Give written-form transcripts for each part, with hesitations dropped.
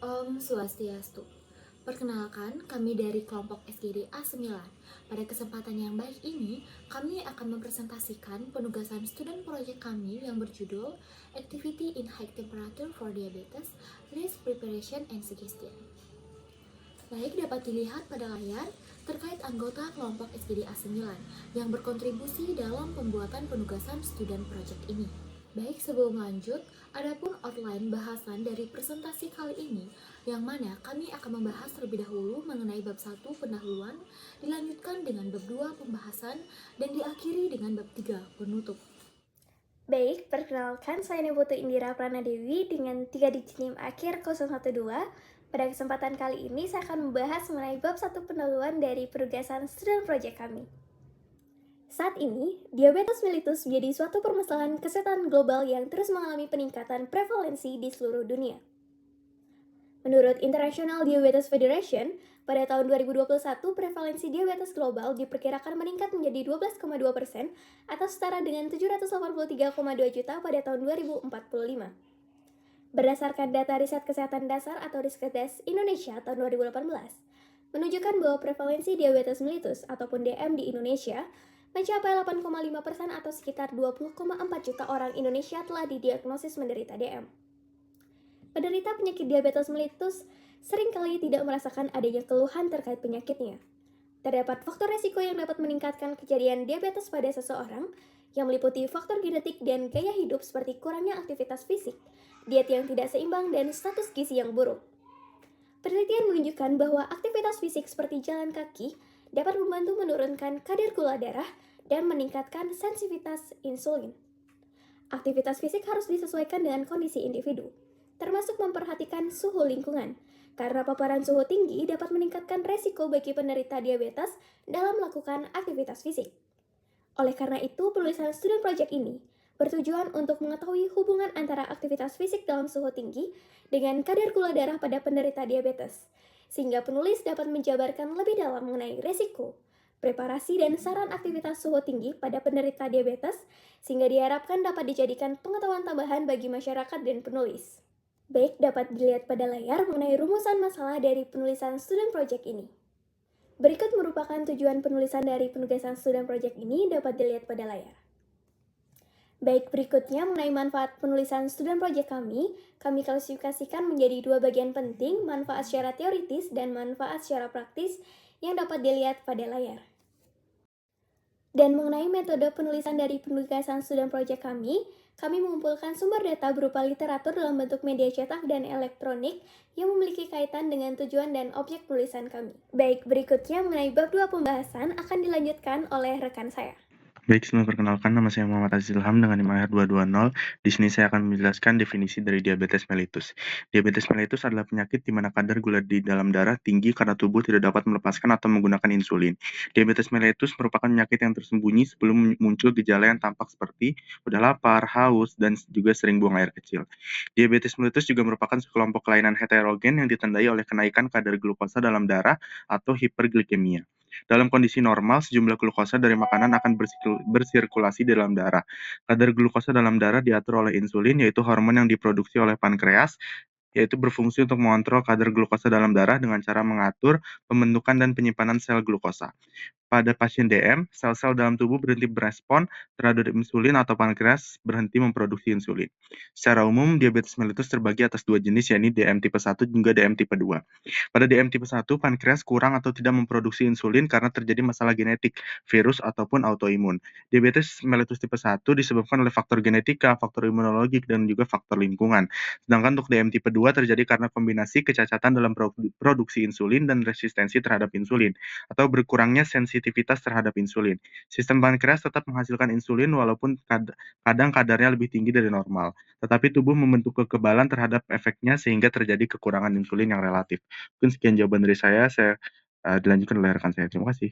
Om Swastiastu. Perkenalkan, kami dari kelompok SGD A9. Pada kesempatan yang baik ini, kami akan mempresentasikan penugasan student project kami yang berjudul Activity in High Temperature for Diabetes, Risk Preparation and Suggestion. Baik dapat dilihat pada layar terkait anggota kelompok SGD A9 yang berkontribusi dalam pembuatan penugasan student project ini. Baik, sebelum lanjut, adapun outline bahasan dari presentasi kali ini, yang mana kami akan membahas terlebih dahulu mengenai bab 1 pendahuluan, dilanjutkan dengan bab 2 pembahasan, dan diakhiri dengan bab 3 penutup. Baik, perkenalkan saya Niputu Indira Pranadewi dengan 3 digit NIM akhir 012. Pada kesempatan kali ini saya akan membahas mengenai bab 1 pendahuluan dari penugasan student project kami. Saat ini, diabetes mellitus menjadi suatu permasalahan kesehatan global yang terus mengalami peningkatan prevalensi di seluruh dunia. Menurut International Diabetes Federation, pada tahun 2021, prevalensi diabetes global diperkirakan meningkat menjadi 12,2% atau setara dengan 783,2 juta pada tahun 2045. Berdasarkan data Riset Kesehatan Dasar atau Riskesdas Indonesia tahun 2018, menunjukkan bahwa prevalensi diabetes mellitus ataupun DM di Indonesia mencapai 8,5% atau sekitar 20,4 juta orang Indonesia telah didiagnosis menderita DM. Penderita penyakit diabetes mellitus seringkali tidak merasakan adanya keluhan terkait penyakitnya. Terdapat faktor resiko yang dapat meningkatkan kejadian diabetes pada seseorang, yang meliputi faktor genetik dan gaya hidup seperti kurangnya aktivitas fisik, diet yang tidak seimbang, dan status gizi yang buruk. Penelitian menunjukkan bahwa aktivitas fisik seperti jalan kaki dapat membantu menurunkan kadar gula darah dan meningkatkan sensitivitas insulin. Aktivitas fisik harus disesuaikan dengan kondisi individu, termasuk memperhatikan suhu lingkungan, karena paparan suhu tinggi dapat meningkatkan resiko bagi penderita diabetes dalam melakukan aktivitas fisik. Oleh karena itu, penulisan student project ini bertujuan untuk mengetahui hubungan antara aktivitas fisik dalam suhu tinggi dengan kadar gula darah pada penderita diabetes, sehingga penulis dapat menjabarkan lebih dalam mengenai resiko, preparasi, dan saran aktivitas suhu tinggi pada penderita diabetes, sehingga diharapkan dapat dijadikan pengetahuan tambahan bagi masyarakat dan penulis. Baik, dapat dilihat pada layar mengenai rumusan masalah dari penulisan student project ini. Berikut merupakan tujuan penulisan dari penugasan student project ini dapat dilihat pada layar. Baik, berikutnya mengenai manfaat penulisan student project kami klasifikasikan menjadi 2 bagian penting, manfaat secara teoritis dan manfaat secara praktis yang dapat dilihat pada layar. Dan mengenai metode penulisan dari penugasan student project kami mengumpulkan sumber data berupa literatur dalam bentuk media cetak dan elektronik yang memiliki kaitan dengan tujuan dan objek penulisan kami. Baik, berikutnya mengenai bab 2 pembahasan akan dilanjutkan oleh rekan saya. Baik, sebelum perkenalkan, nama saya Muhammad Aziz Ilham dengan NIM AHR 220. Di sini saya akan menjelaskan definisi dari diabetes mellitus. Diabetes mellitus adalah penyakit di mana kadar gula di dalam darah tinggi karena tubuh tidak dapat melepaskan atau menggunakan insulin. Diabetes mellitus merupakan penyakit yang tersembunyi sebelum muncul gejala yang tampak seperti udah lapar, haus, dan juga sering buang air kecil. Diabetes mellitus juga merupakan sekelompok kelainan heterogen yang ditandai oleh kenaikan kadar glukosa dalam darah atau hiperglikemia. Dalam kondisi normal, sejumlah glukosa dari makanan akan bersirkulasi di dalam darah. Kadar glukosa dalam darah diatur oleh insulin, yaitu hormon yang diproduksi oleh pankreas, yaitu berfungsi untuk mengontrol kadar glukosa dalam darah dengan cara mengatur pembentukan dan penyimpanan sel glukosa. Pada pasien DM, sel-sel dalam tubuh berhenti berespon terhadap insulin atau pankreas berhenti memproduksi insulin. Secara umum, diabetes mellitus terbagi atas 2 jenis, yakni DM tipe 1 dan juga DM tipe 2. Pada DM tipe 1, pankreas kurang atau tidak memproduksi insulin karena terjadi masalah genetik, virus, ataupun autoimun. Diabetes mellitus tipe 1 disebabkan oleh faktor genetika, faktor imunologi, dan juga faktor lingkungan. Sedangkan untuk DM tipe 2 terjadi karena kombinasi kecacatan dalam produksi insulin dan resistensi terhadap insulin, atau berkurangnya sensitivitas terhadap insulin. Sistem pankreas tetap menghasilkan insulin walaupun kadang kadarnya lebih tinggi dari normal, tetapi tubuh membentuk kekebalan terhadap efeknya sehingga terjadi kekurangan insulin yang relatif. Mungkin sekian jawaban dari saya dilanjutkan oleh rekan saya. Terima kasih.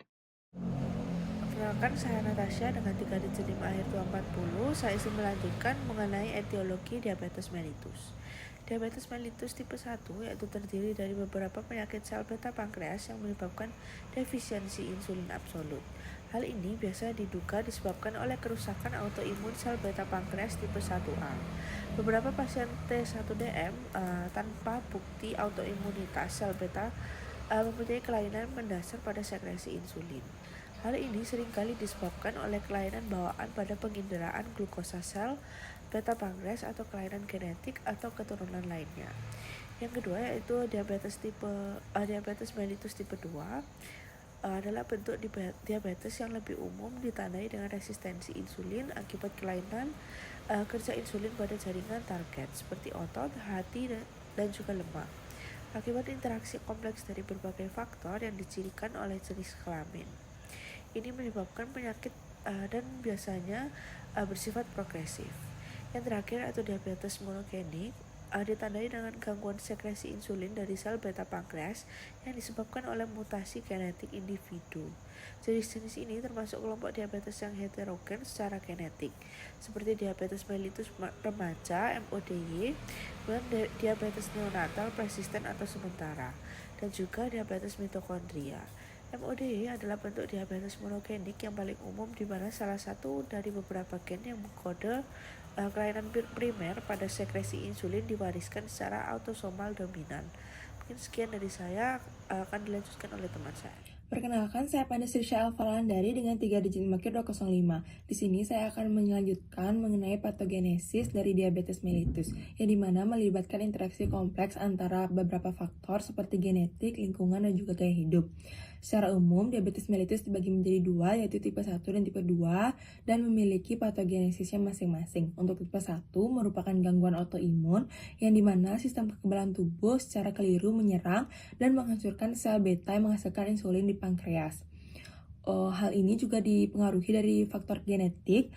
Perkenalkan, saya Natasha dengan 3 digit NIM akhir 240. Saya ingin melanjutkan mengenai etiologi diabetes mellitus. Diabetes mellitus tipe 1 yaitu terdiri dari beberapa penyakit sel beta pankreas yang menyebabkan defisiensi insulin absolut. Hal ini biasa diduga disebabkan oleh kerusakan autoimun sel beta pankreas tipe 1A. Beberapa pasien T1DM tanpa bukti autoimunitas sel beta mempunyai kelainan mendasar pada sekresi insulin. Hal ini seringkali disebabkan oleh kelainan bawaan pada penginderaan glukosa sel beta pankreas atau kelainan genetik atau keturunan lainnya. Yang kedua yaitu diabetes mellitus tipe 2 adalah bentuk diabetes yang lebih umum ditandai dengan resistensi insulin akibat kelainan kerja insulin pada jaringan target seperti otot, hati, dan juga lemak. Akibat interaksi kompleks dari berbagai faktor yang dicirikan oleh jenis kelamin. Ini menyebabkan penyakit dan biasanya bersifat progresif. Yang terakhir yaitu diabetes monogenik ditandai dengan gangguan sekresi insulin dari sel beta pankreas yang disebabkan oleh mutasi genetik individu. Jenis-jenis ini termasuk kelompok diabetes yang heterogen secara genetik, seperti diabetes mellitus remaja (MODY), kemudian diabetes neonatal persisten atau sementara, dan juga diabetes mitokondria. MODY adalah bentuk diabetes monogenik yang paling umum di mana salah satu dari beberapa gen yang mengkode kelainan primer pada sekresi insulin diwariskan secara autosomal dominan. Mungkin sekian dari saya, akan dilanjutkan oleh teman saya. Perkenalkan, saya Panda Sirsha Alfalandari dengan 3 digit makir 205. Di sini saya akan melanjutkan mengenai patogenesis dari diabetes mellitus, yang dimana melibatkan interaksi kompleks antara beberapa faktor seperti genetik, lingkungan, dan juga gaya hidup. Secara umum, diabetes mellitus dibagi menjadi dua, yaitu tipe 1 dan tipe 2, dan memiliki patogenesisnya masing-masing. Untuk tipe 1 merupakan gangguan autoimun, yang dimana sistem kekebalan tubuh secara keliru menyerang dan menghancurkan sel beta yang menghasilkan insulin di pankreas. Hal ini juga dipengaruhi dari faktor genetik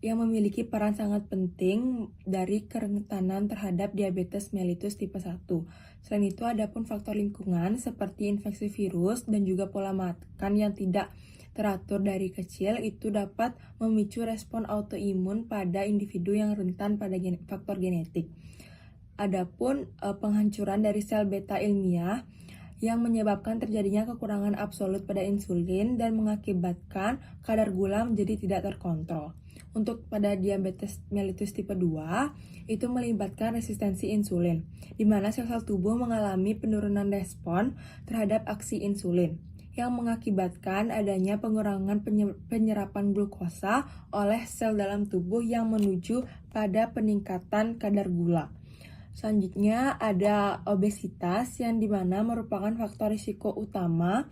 yang memiliki peran sangat penting dari kerentanan terhadap diabetes mellitus tipe 1. Selain itu, ada pun faktor lingkungan seperti infeksi virus dan juga pola makan yang tidak teratur dari kecil itu dapat memicu respon autoimun pada individu yang rentan pada faktor genetik. Adapun penghancuran dari sel beta ilmiah yang menyebabkan terjadinya kekurangan absolut pada insulin dan mengakibatkan kadar gula menjadi tidak terkontrol. Untuk pada diabetes mellitus tipe 2, itu melibatkan resistensi insulin, di mana sel-sel tubuh mengalami penurunan respon terhadap aksi insulin, yang mengakibatkan adanya pengurangan penyerapan glukosa oleh sel dalam tubuh yang menuju pada peningkatan kadar gula. Selanjutnya ada obesitas yang dimana merupakan faktor risiko utama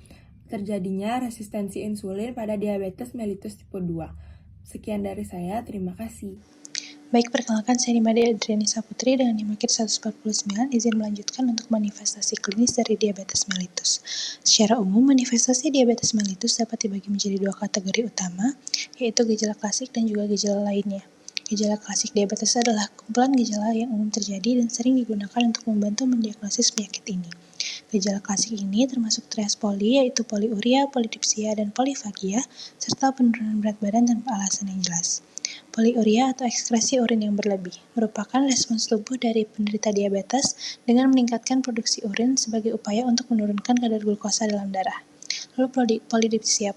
terjadinya resistensi insulin pada diabetes mellitus tipe 2. Sekian dari saya, terima kasih. Baik, perkenalkan saya Nimade Adrianisa Putri dengan NIM/KIR 149, izin melanjutkan untuk manifestasi klinis dari diabetes mellitus. Secara umum, manifestasi diabetes mellitus dapat dibagi menjadi dua kategori utama, yaitu gejala klasik dan juga gejala lainnya. Gejala klasik diabetes adalah kumpulan gejala yang umum terjadi dan sering digunakan untuk membantu mendiagnosis penyakit ini. Gejala klasik ini termasuk trias poli, yaitu poliuria, polidipsia, dan polifagia, serta penurunan berat badan tanpa alasan yang jelas. Poliuria atau ekskresi urin yang berlebih merupakan respons tubuh dari penderita diabetes dengan meningkatkan produksi urin sebagai upaya untuk menurunkan kadar glukosa dalam darah. Lalu polidipsia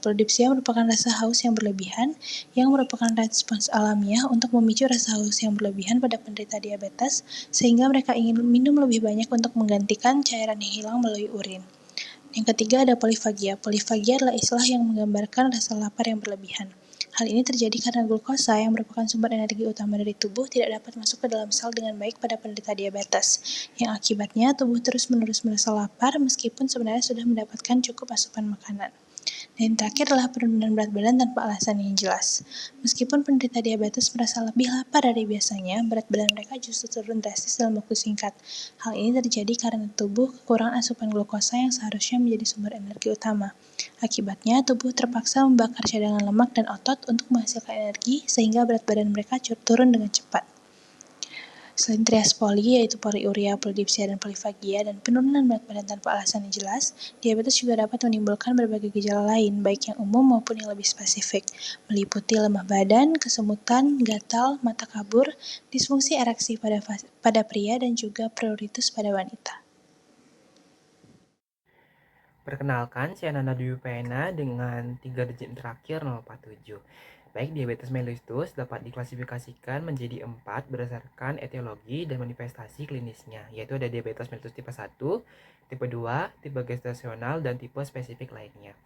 merupakan rasa haus yang berlebihan yang merupakan respons alamiah untuk memicu rasa haus yang berlebihan pada penderita diabetes sehingga mereka ingin minum lebih banyak untuk menggantikan cairan yang hilang melalui urin. Yang ketiga ada polifagia. Polifagia adalah istilah yang menggambarkan rasa lapar yang berlebihan. Hal ini terjadi karena glukosa yang merupakan sumber energi utama dari tubuh tidak dapat masuk ke dalam sel dengan baik pada penderita diabetes, yang akibatnya tubuh terus-menerus merasa lapar meskipun sebenarnya sudah mendapatkan cukup asupan makanan. Dan terakhir adalah penurunan berat badan tanpa alasan yang jelas. Meskipun penderita diabetes merasa lebih lapar dari biasanya, berat badan mereka justru turun drastis dalam waktu singkat. Hal ini terjadi karena tubuh kekurangan asupan glukosa yang seharusnya menjadi sumber energi utama. Akibatnya, tubuh terpaksa membakar cadangan lemak dan otot untuk menghasilkan energi sehingga berat badan mereka turun dengan cepat. Selain trias poli, yaitu poliuria, polidipsia, dan polifagia, dan penurunan berat badan tanpa alasan yang jelas, diabetes juga dapat menimbulkan berbagai gejala lain, baik yang umum maupun yang lebih spesifik, meliputi lemah badan, kesemutan, gatal, mata kabur, disfungsi ereksi pada pria, dan juga pruritus pada wanita. Perkenalkan, saya Nana Dwi Pena dengan 3 digit terakhir 047. Baik, diabetes mellitus dapat diklasifikasikan menjadi 4 berdasarkan etiologi dan manifestasi klinisnya, yaitu ada diabetes mellitus tipe 1, tipe 2, tipe gestasional, dan tipe spesifik lainnya.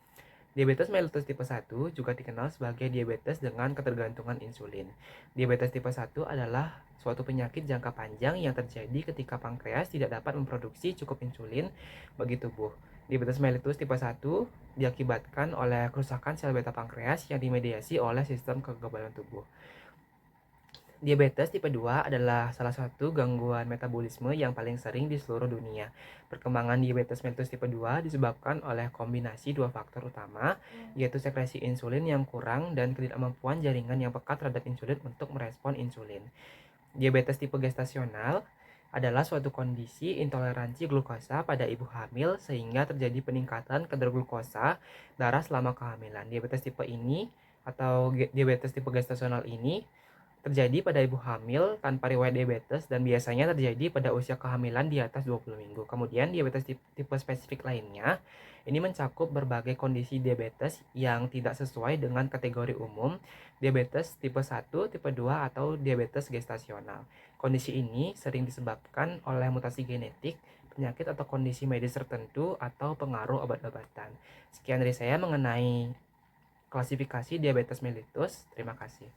Diabetes mellitus tipe 1 juga dikenal sebagai diabetes dengan ketergantungan insulin. Diabetes tipe 1 adalah suatu penyakit jangka panjang yang terjadi ketika pankreas tidak dapat memproduksi cukup insulin bagi tubuh. Diabetes mellitus tipe 1 diakibatkan oleh kerusakan sel beta pankreas yang dimediasi oleh sistem kekebalan tubuh. Diabetes tipe 2 adalah salah satu gangguan metabolisme yang paling sering di seluruh dunia. Perkembangan diabetes mellitus tipe 2 disebabkan oleh kombinasi dua faktor utama, yaitu sekresi insulin yang kurang dan ketidakmampuan jaringan yang peka terhadap insulin untuk merespon insulin. Diabetes tipe gestasional adalah suatu kondisi intoleransi glukosa pada ibu hamil sehingga terjadi peningkatan kadar glukosa darah selama kehamilan. Diabetes tipe ini atau diabetes tipe gestasional ini terjadi pada ibu hamil tanpa riwayat diabetes dan biasanya terjadi pada usia kehamilan di atas 20 minggu. Kemudian diabetes tipe spesifik lainnya ini mencakup berbagai kondisi diabetes yang tidak sesuai dengan kategori umum, diabetes tipe 1, tipe 2, atau diabetes gestasional. Kondisi ini sering disebabkan oleh mutasi genetik, penyakit atau kondisi medis tertentu, atau pengaruh obat-obatan. Sekian dari saya mengenai klasifikasi diabetes mellitus. Terima kasih.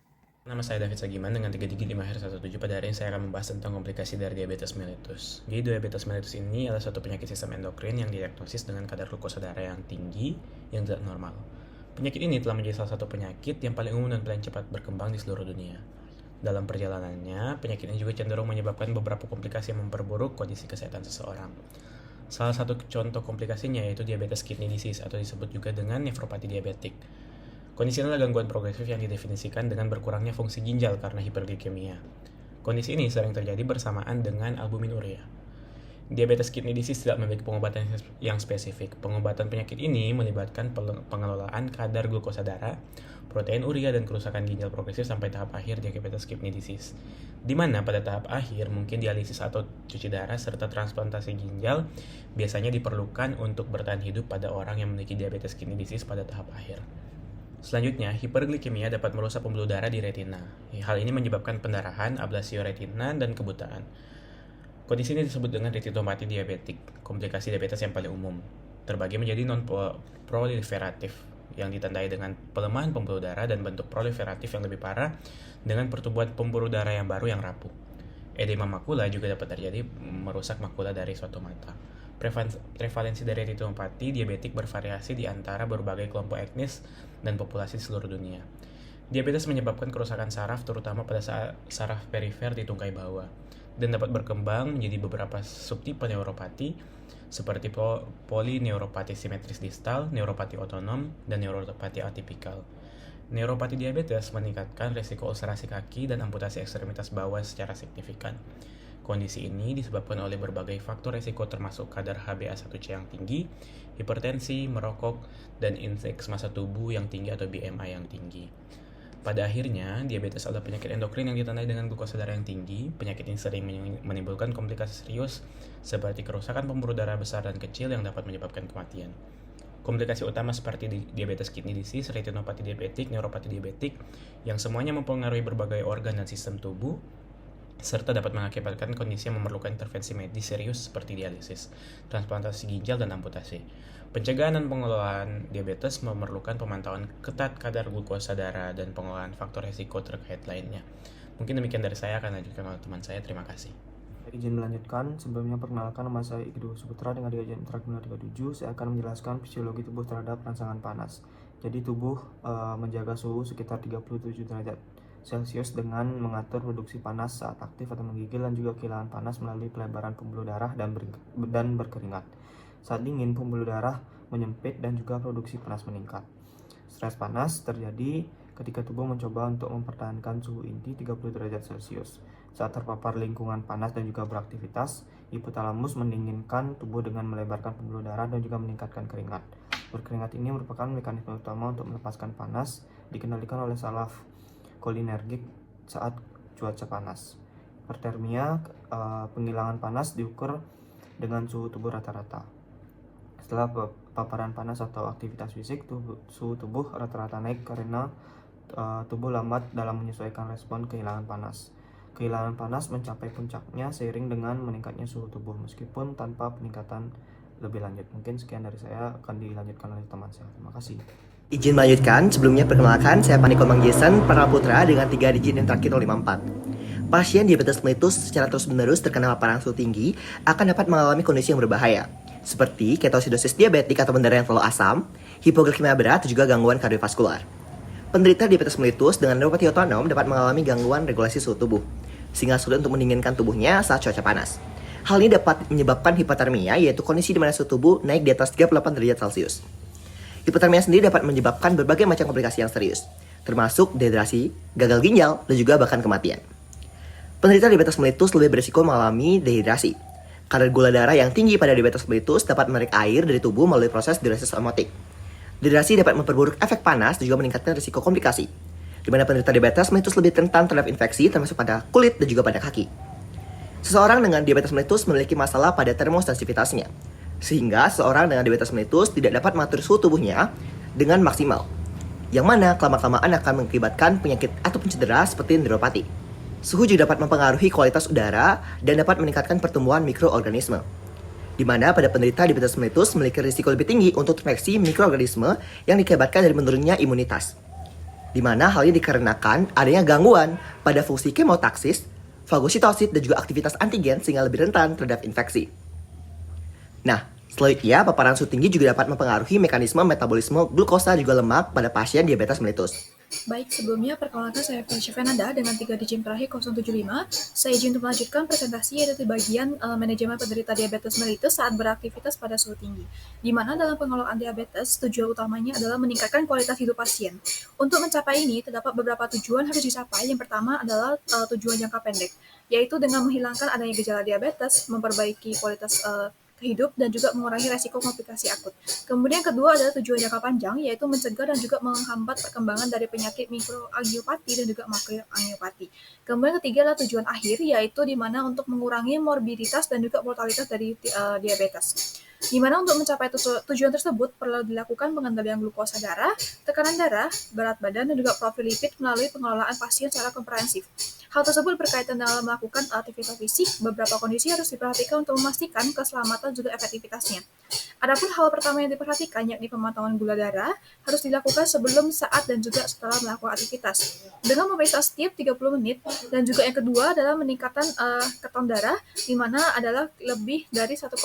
Nama saya David Sagiman dengan 3 digit 5 akhir 17. Pada hari ini saya akan membahas tentang komplikasi dari diabetes mellitus. Jadi diabetes mellitus ini adalah suatu penyakit sistem endokrin yang didiagnosis dengan kadar glukosa darah yang tinggi yang tidak normal. Penyakit ini telah menjadi salah satu penyakit yang paling umum dan paling cepat berkembang di seluruh dunia. Dalam perjalanannya, penyakit ini juga cenderung menyebabkan beberapa komplikasi yang memperburuk kondisi kesehatan seseorang. Salah satu contoh komplikasinya yaitu diabetes kidney disease atau disebut juga dengan nefropati diabetik. Kondisi ini adalah gangguan progresif yang didefinisikan dengan berkurangnya fungsi ginjal karena hiperglikemia. Kondisi ini sering terjadi bersamaan dengan albuminuria. Diabetes kidney disease tidak memiliki pengobatan yang spesifik. Pengobatan penyakit ini melibatkan pengelolaan kadar glukosa darah, protein urea, dan kerusakan ginjal progresif sampai tahap akhir diabetes kidney disease. Di mana pada tahap akhir mungkin dialisis atau cuci darah serta transplantasi ginjal biasanya diperlukan untuk bertahan hidup pada orang yang memiliki diabetes kidney disease pada tahap akhir. Selanjutnya, hiperglikemia dapat merusak pembuluh darah di retina. Hal ini menyebabkan pendarahan, ablasio retina, dan kebutaan. Kondisi ini disebut dengan retinopati diabetik, komplikasi diabetes yang paling umum. Terbagi menjadi non-proliferatif, yang ditandai dengan pelemahan pembuluh darah, dan bentuk proliferatif yang lebih parah dengan pertumbuhan pembuluh darah yang baru yang rapuh. Edema makula juga dapat terjadi merusak makula dari suatu mata. Prevalensi dari retinopati diabetik bervariasi di antara berbagai kelompok etnis dan populasi di seluruh dunia. Diabetes menyebabkan kerusakan saraf terutama pada saraf perifer di tungkai bawah dan dapat berkembang menjadi beberapa subtipe neuropati seperti polineuropati simetris distal, neuropati otonom, dan neuropati atipikal. Neuropati diabetes meningkatkan risiko ulcerasi kaki dan amputasi ekstremitas bawah secara signifikan. Kondisi ini disebabkan oleh berbagai faktor risiko termasuk kadar HbA1c yang tinggi, hipertensi, merokok, dan indeks massa tubuh yang tinggi atau BMI yang tinggi. Pada akhirnya, diabetes adalah penyakit endokrin yang ditandai dengan glukosa darah yang tinggi. Penyakit ini sering menimbulkan komplikasi serius seperti kerusakan pembuluh darah besar dan kecil yang dapat menyebabkan kematian. Komplikasi utama seperti diabetes kidney disease, retinopati diabetik, neuropati diabetik, yang semuanya mempengaruhi berbagai organ dan sistem tubuh, serta dapat mengakibatkan kondisi yang memerlukan intervensi medis serius seperti dialisis, transplantasi ginjal, dan amputasi. Pencegahan dan pengelolaan diabetes memerlukan pemantauan ketat kadar glukosa darah dan pengelolaan faktor risiko terkait lainnya. Mungkin demikian dari saya, akan lanjutkan oleh teman saya. Terima kasih. Izin melanjutkan, sebelumnya perkenalkan nama saya Iqdo Suputra dengan digit terakhir 37. Saya akan menjelaskan fisiologi tubuh terhadap rangsangan panas. Jadi tubuh menjaga suhu sekitar 37 derajat Celcius dengan mengatur produksi panas saat aktif atau menggigil dan juga kehilangan panas melalui pelebaran pembuluh darah dan berkeringat. Saat dingin, pembuluh darah menyempit dan juga produksi panas meningkat. Stres panas terjadi ketika tubuh mencoba untuk mempertahankan suhu inti 30 derajat Celcius. Saat terpapar lingkungan panas dan juga beraktivitas, hipotalamus mendinginkan tubuh dengan melebarkan pembuluh darah dan juga meningkatkan keringat. Berkeringat ini merupakan mekanisme utama untuk melepaskan panas, dikendalikan oleh salaf kolinergik saat cuaca panas. Hipertermia, penghilangan panas diukur dengan suhu tubuh rata-rata. Setelah paparan panas atau aktivitas fisik, suhu tubuh rata-rata naik karena tubuh lambat dalam menyesuaikan respon kehilangan panas. Kehilangan panas mencapai puncaknya seiring dengan meningkatnya suhu tubuh meskipun tanpa peningkatan lebih lanjut. Mungkin sekian dari saya, akan dilanjutkan oleh teman saya. Terima kasih. Izin melanjutkan, sebelumnya perkenalkan saya Paniko Mang Jason, Pernah Putra dengan 3 digit yang terakhir 054. Pasien diabetes mellitus secara terus-menerus terkena paparan suhu tinggi akan dapat mengalami kondisi yang berbahaya, seperti ketosidosis diabetik atau darah yang terlalu asam, hipoglikemia berat, dan juga gangguan kardiovaskular. Penderita diabetes mellitus dengan neuropati otonom dapat mengalami gangguan regulasi suhu tubuh, sehingga sulit untuk mendinginkan tubuhnya saat cuaca panas. Hal ini dapat menyebabkan hipotermia, yaitu kondisi di mana suhu tubuh naik di atas 38 derajat Celcius. Hipotermia sendiri dapat menyebabkan berbagai macam komplikasi yang serius, termasuk dehidrasi, gagal ginjal, dan juga bahkan kematian. Penderita diabetes mellitus lebih berisiko mengalami dehidrasi. Kadar gula darah yang tinggi pada diabetes mellitus dapat menarik air dari tubuh melalui proses diuresis osmotik. Dehidrasi dapat memperburuk efek panas dan juga meningkatkan risiko komplikasi, di mana penderita diabetes mellitus lebih rentan terhadap infeksi termasuk pada kulit dan juga pada kaki. Seseorang dengan diabetes mellitus memiliki masalah pada termosensitivitasnya, sehingga seorang dengan diabetes mellitus tidak dapat mengatur suhu tubuhnya dengan maksimal, yang mana kelama-kelamaan akan mengakibatkan penyakit ataupun cedera seperti neuropati. Suhu juga dapat mempengaruhi kualitas udara dan dapat meningkatkan pertumbuhan mikroorganisme, di mana pada penderita diabetes mellitus memiliki risiko lebih tinggi untuk infeksi mikroorganisme yang diakibatkan dari menurunnya imunitas, di mana hal ini dikarenakan adanya gangguan pada fungsi kemotaksis, fagositosit, dan juga aktivitas antigen sehingga lebih rentan terhadap infeksi. Nah, selanjutnya paparan suhu tinggi juga dapat mempengaruhi mekanisme metabolisme glukosa juga lemak pada pasien diabetes mellitus. Baik, sebelumnya perkenalkan saya Felicia Fernanda dengan 3 digit terakhir 075. Saya izin untuk melanjutkan presentasi yaitu di bagian manajemen penderita diabetes mellitus saat beraktivitas pada suhu tinggi. Di mana dalam pengelolaan diabetes, tujuan utamanya adalah meningkatkan kualitas hidup pasien. Untuk mencapai ini, terdapat beberapa tujuan harus dicapai. Yang pertama adalah tujuan jangka pendek, yaitu dengan menghilangkan adanya gejala diabetes, memperbaiki kualitas hidup, dan juga mengurangi resiko komplikasi akut. Kemudian kedua adalah tujuan jangka panjang, yaitu mencegah dan juga menghambat perkembangan dari penyakit mikroangiopati dan juga makroangiopati. Kemudian ketiga adalah tujuan akhir, yaitu di mana untuk mengurangi morbiditas dan juga mortalitas dari diabetes. Di mana untuk mencapai tujuan tersebut perlu dilakukan pengendalian glukosa darah, tekanan darah, berat badan, dan juga profil lipid melalui pengelolaan pasien secara komprehensif. Hal tersebut berkaitan dalam melakukan aktivitas fisik. Beberapa kondisi harus diperhatikan untuk memastikan keselamatan juga efektivitasnya. Adapun hal pertama yang diperhatikan yakni pemantauan gula darah harus dilakukan sebelum, saat, dan juga setelah melakukan aktivitas dengan memeriksa setiap 30 menit. Dan juga yang kedua adalah meningkatkan keton darah, di mana adalah lebih dari 1,5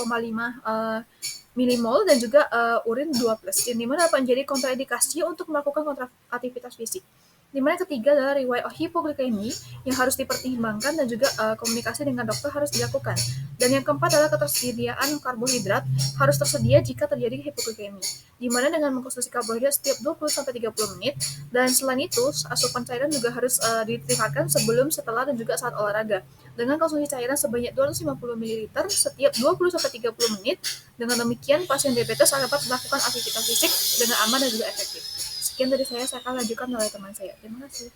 milimol, dan juga urin 2+, yang dimana dapat menjadi kontraindikasi untuk melakukan aktivitas fisik. Dimana ketiga adalah riwayat hipoglikemi yang harus dipertimbangkan, dan juga komunikasi dengan dokter harus dilakukan. Dan yang keempat adalah ketersediaan karbohidrat harus tersedia jika terjadi hipoglikemi, dimana dengan mengkonsumsi karbohidrat setiap 20-30 menit. Dan selain itu, asupan cairan juga harus ditingkatkan sebelum, setelah, dan juga saat olahraga, dengan konsumsi cairan sebanyak 250 ml setiap 20-30 menit. Dengan demikian, pasien diabetes dapat melakukan aktivitas fisik dengan aman dan juga efektif. Sekian dari saya akan lanjutkan oleh teman saya. Terima kasih.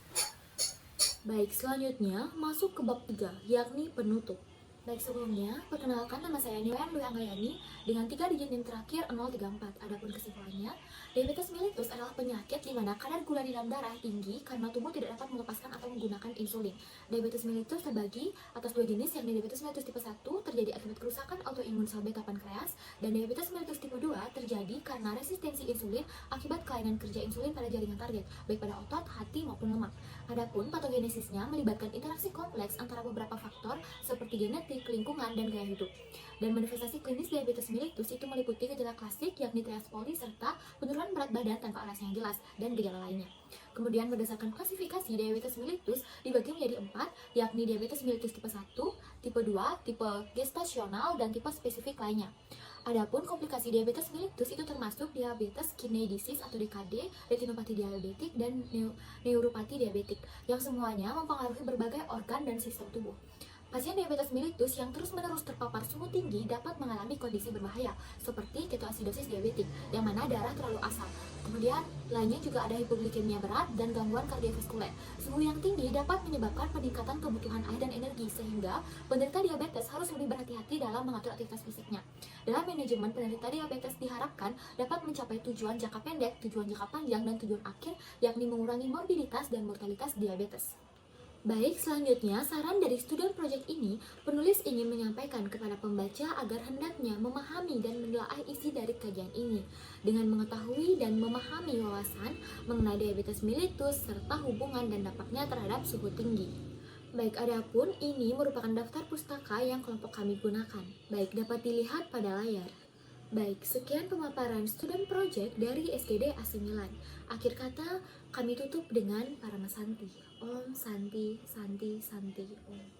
Baik, selanjutnya masuk ke bab 3, yakni penutup. Baik, sebelumnya, perkenalkan nama saya Niwayan Dwi Anggayani dengan 3 digit yang terakhir 034. Adapun kesimpulannya, diabetes mellitus adalah penyakit di mana kadar gula di dalam darah tinggi karena tubuh tidak dapat melepaskan atau menggunakan insulin. Diabetes mellitus terbagi atas 2 jenis, yakni diabetes mellitus tipe 1 terjadi akibat kerusakan autoimun sel beta pankreas, dan diabetes mellitus tipe 2 terjadi karena resistensi insulin akibat kelainan kerja insulin pada jaringan target, baik pada otot, hati, maupun lemak. Adapun patogenesisnya melibatkan interaksi kompleks antara beberapa faktor seperti genetik, lingkungan, dan gaya hidup. Dan manifestasi klinis diabetes mellitus itu meliputi gejala klasik yakni trias poli serta penurunan berat badan tanpa alasan yang jelas dan gejala lainnya. Kemudian berdasarkan klasifikasi diabetes mellitus dibagi menjadi 4, yakni diabetes mellitus tipe 1, tipe 2, tipe gestasional, dan tipe spesifik lainnya. Adapun komplikasi diabetes mellitus itu termasuk diabetes kidney disease atau DKD, retinopati diabetik, dan neuropati diabetik, yang semuanya mempengaruhi berbagai organ dan sistem tubuh. Pasien diabetes mellitus yang terus-menerus terpapar suhu tinggi dapat mengalami kondisi berbahaya seperti ketoasidosis diabetik, yang mana darah terlalu asam. Kemudian, lainnya juga ada hipoglikemia berat dan gangguan kardiovaskuler. Suhu yang tinggi dapat menyebabkan peningkatan kebutuhan air dan energi, sehingga penderita diabetes harus lebih berhati-hati dalam mengatur aktivitas fisiknya. Dalam manajemen, penderita diabetes diharapkan dapat mencapai tujuan jangka pendek, tujuan jangka panjang, dan tujuan akhir, yakni mengurangi morbiditas dan mortalitas diabetes. Baik, selanjutnya saran dari student project ini, penulis ingin menyampaikan kepada pembaca agar hendaknya memahami dan menelaah isi dari kajian ini dengan mengetahui dan memahami wawasan mengenai diabetes mellitus serta hubungan dan dampaknya terhadap suhu tinggi. Baik, adapun ini merupakan daftar pustaka yang kelompok kami gunakan. Baik, dapat dilihat pada layar. Baik, sekian pemaparan student project dari SGD AC Milan. Akhir kata, kami tutup dengan Paramasanti. Om Santi, Santi, Santi, Om.